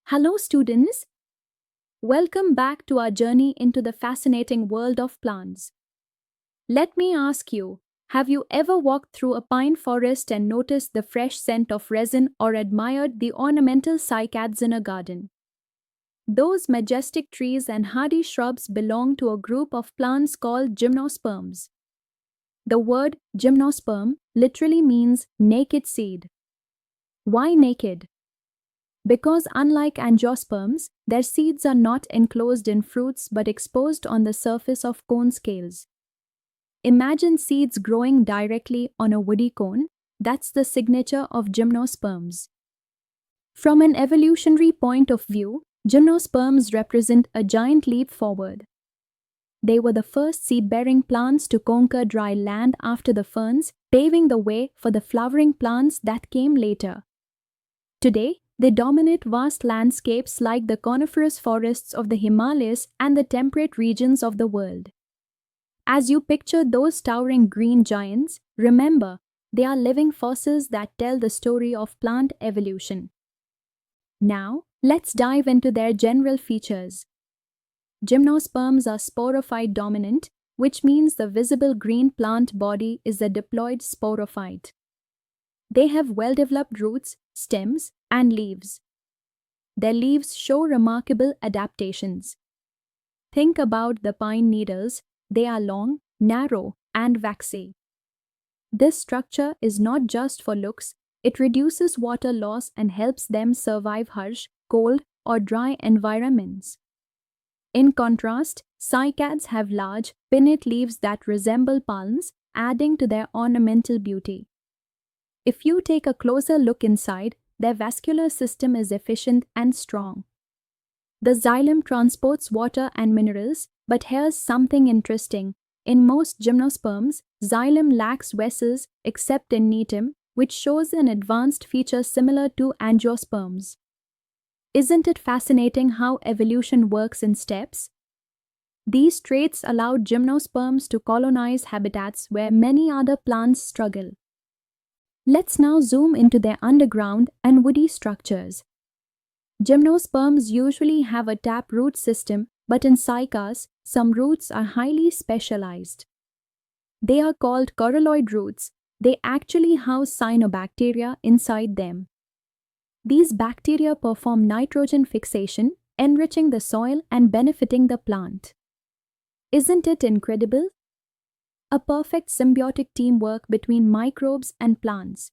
Hello, students. Welcome back to our journey into the fascinating world of plants. Let me ask you, have you ever walked through a pine forest and noticed the fresh scent of resin or admired the ornamental cycads in a garden? Those majestic trees and hardy shrubs belong to a group of plants called gymnosperms. The word gymnosperm literally means naked seed. Why naked? Because unlike angiosperms, their seeds are not enclosed in fruits but exposed on the surface of cone scales. Imagine seeds growing directly on a woody cone. That's the signature of gymnosperms. From an evolutionary point of view, gymnosperms represent a giant leap forward. They were the first seed-bearing plants to conquer dry land after the ferns, paving the way for the flowering plants that came later. Today, they dominate vast landscapes like the coniferous forests of the Himalayas and the temperate regions of the world. As you picture those towering green giants, remember, they are living fossils that tell the story of plant evolution. Now, let's dive into their general features. Gymnosperms are sporophyte dominant, which means the visible green plant body is a diploid sporophyte. They have well-developed roots, stems, and leaves. Their leaves show remarkable adaptations. Think about the pine needles. They are long, narrow, and waxy. This structure is not just for looks, it reduces water loss and helps them survive harsh, cold, or dry environments. In contrast, cycads have large, pinnate leaves that resemble palms, adding to their ornamental beauty. If you take a closer look inside, their vascular system is efficient and strong. The xylem transports water and minerals, but here's something interesting. In most gymnosperms, xylem lacks vessels except in Netem, which shows an advanced feature similar to angiosperms. Isn't it fascinating how evolution works in steps? These traits allowed gymnosperms to colonize habitats where many other plants struggle. Let's now zoom into their underground and woody structures. Gymnosperms usually have a taproot system, but in cycas, some roots are highly specialized. They are called coralloid roots. They actually house cyanobacteria inside them. These bacteria perform nitrogen fixation, enriching the soil and benefiting the plant. Isn't it incredible? A perfect symbiotic teamwork between microbes and plants.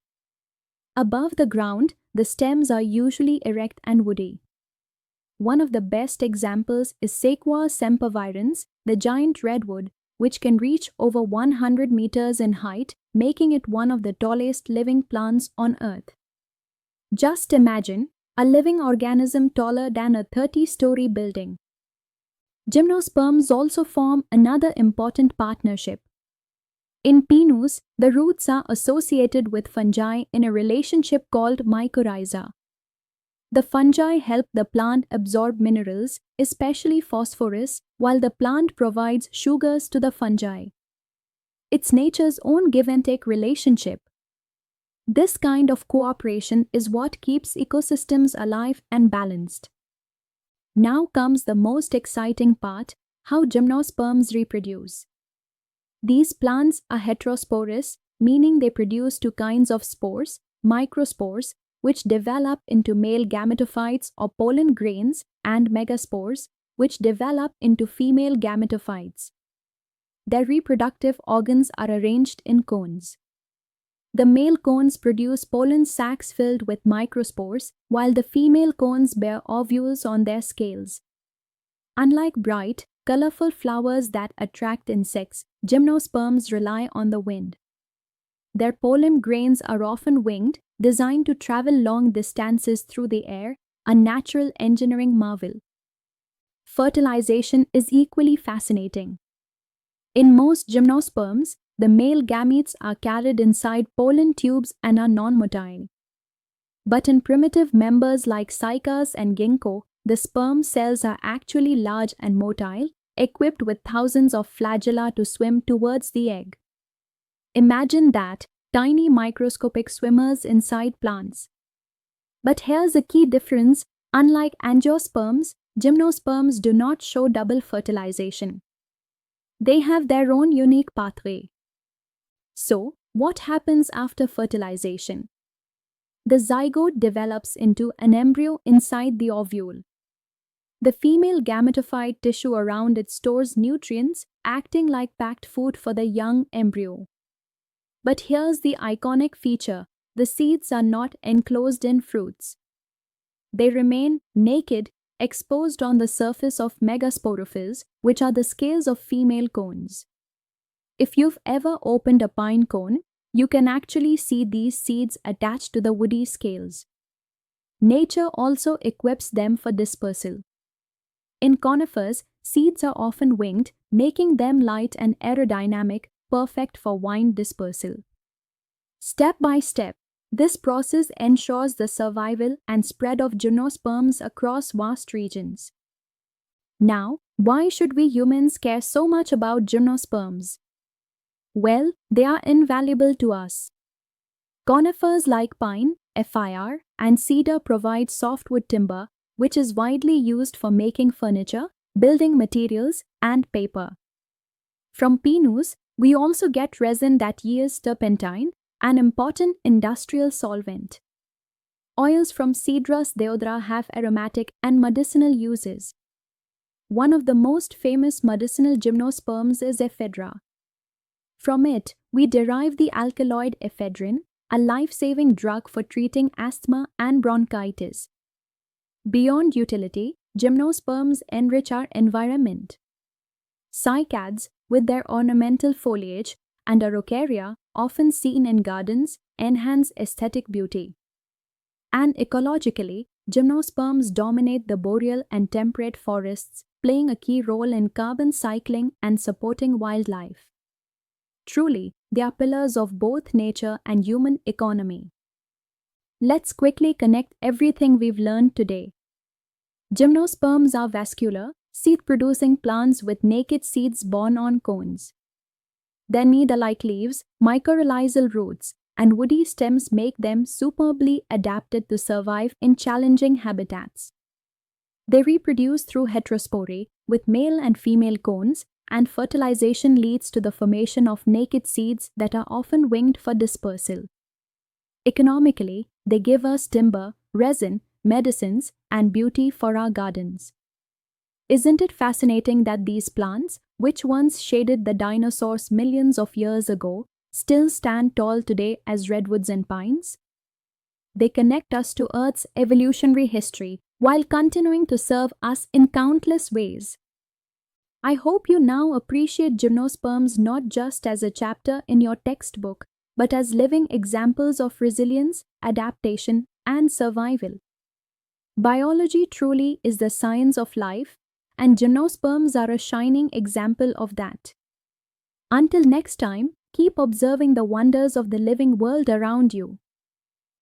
Above the ground, the stems are usually erect and woody. One of the best examples is Sequoia sempervirens, the giant redwood, which can reach over 100 meters in height, making it one of the tallest living plants on Earth. Just imagine a living organism taller than a 30-story building. Gymnosperms also form another important partnership. In pinus, the roots are associated with fungi in a relationship called mycorrhiza. The fungi help the plant absorb minerals, especially phosphorus, while the plant provides sugars to the fungi. It's nature's own give-and-take relationship. This kind of cooperation is what keeps ecosystems alive and balanced. Now comes the most exciting part: how gymnosperms reproduce. These plants are heterosporous, meaning they produce two kinds of spores, microspores, which develop into male gametophytes or pollen grains, and megaspores, which develop into female gametophytes. Their reproductive organs are arranged in cones. The male cones produce pollen sacs filled with microspores, while the female cones bear ovules on their scales. Unlike bright, colorful flowers that attract insects, gymnosperms rely on the wind. Their pollen grains are often winged, designed to travel long distances through the air, a natural engineering marvel. Fertilization is equally fascinating. In most gymnosperms, the male gametes are carried inside pollen tubes and are non-motile. But in primitive members like cycas and ginkgo, the sperm cells are actually large and motile, equipped with thousands of flagella to swim towards the egg. Imagine that, tiny microscopic swimmers inside plants. But here's a key difference: Unlike angiosperms, gymnosperms do not show double fertilization. They have their own unique pathway. So, what happens after fertilization? The zygote develops into an embryo inside the ovule. The female gametophyte tissue around it stores nutrients, acting like packed food for the young embryo. But here's the iconic feature: the seeds are not enclosed in fruits. They remain naked, exposed on the surface of megasporophylls, which are the scales of female cones. If you've ever opened a pine cone, you can actually see these seeds attached to the woody scales. Nature also equips them for dispersal. In conifers, seeds are often winged, making them light and aerodynamic, perfect for wind dispersal. Step by step, this process ensures the survival and spread of gymnosperms across vast regions. Now, why should we humans care so much about gymnosperms? Well, they are invaluable to us. Conifers like pine, FIR, and cedar provide softwood timber, which is widely used for making furniture, building materials, and paper. From pinus, we also get resin that yields turpentine, an important industrial solvent. Oils from Cedrus deodara have aromatic and medicinal uses. One of the most famous medicinal gymnosperms is ephedra. From it, we derive the alkaloid ephedrine, a life-saving drug for treating asthma and bronchitis. Beyond utility, gymnosperms enrich our environment. Cycads, with their ornamental foliage, and Araucaria, often seen in gardens, enhance aesthetic beauty. And ecologically, gymnosperms dominate the boreal and temperate forests, playing a key role in carbon cycling and supporting wildlife. Truly, they are pillars of both nature and human economy. Let's quickly connect everything we've learned today. Gymnosperms are vascular, seed-producing plants with naked seeds borne on cones. Their needle-like leaves, mycorrhizal roots, and woody stems make them superbly adapted to survive in challenging habitats. They reproduce through heterospory, with male and female cones, and fertilization leads to the formation of naked seeds that are often winged for dispersal. Economically, they give us timber, resin, medicines, and beauty for our gardens. Isn't it fascinating that these plants, which once shaded the dinosaurs millions of years ago, still stand tall today as redwoods and pines? They connect us to Earth's evolutionary history while continuing to serve us in countless ways. I hope you now appreciate gymnosperms not just as a chapter in your textbook, but as living examples of resilience, adaptation, and survival. Biology truly is the science of life, and gymnosperms are a shining example of that. Until next time, keep observing the wonders of the living world around you.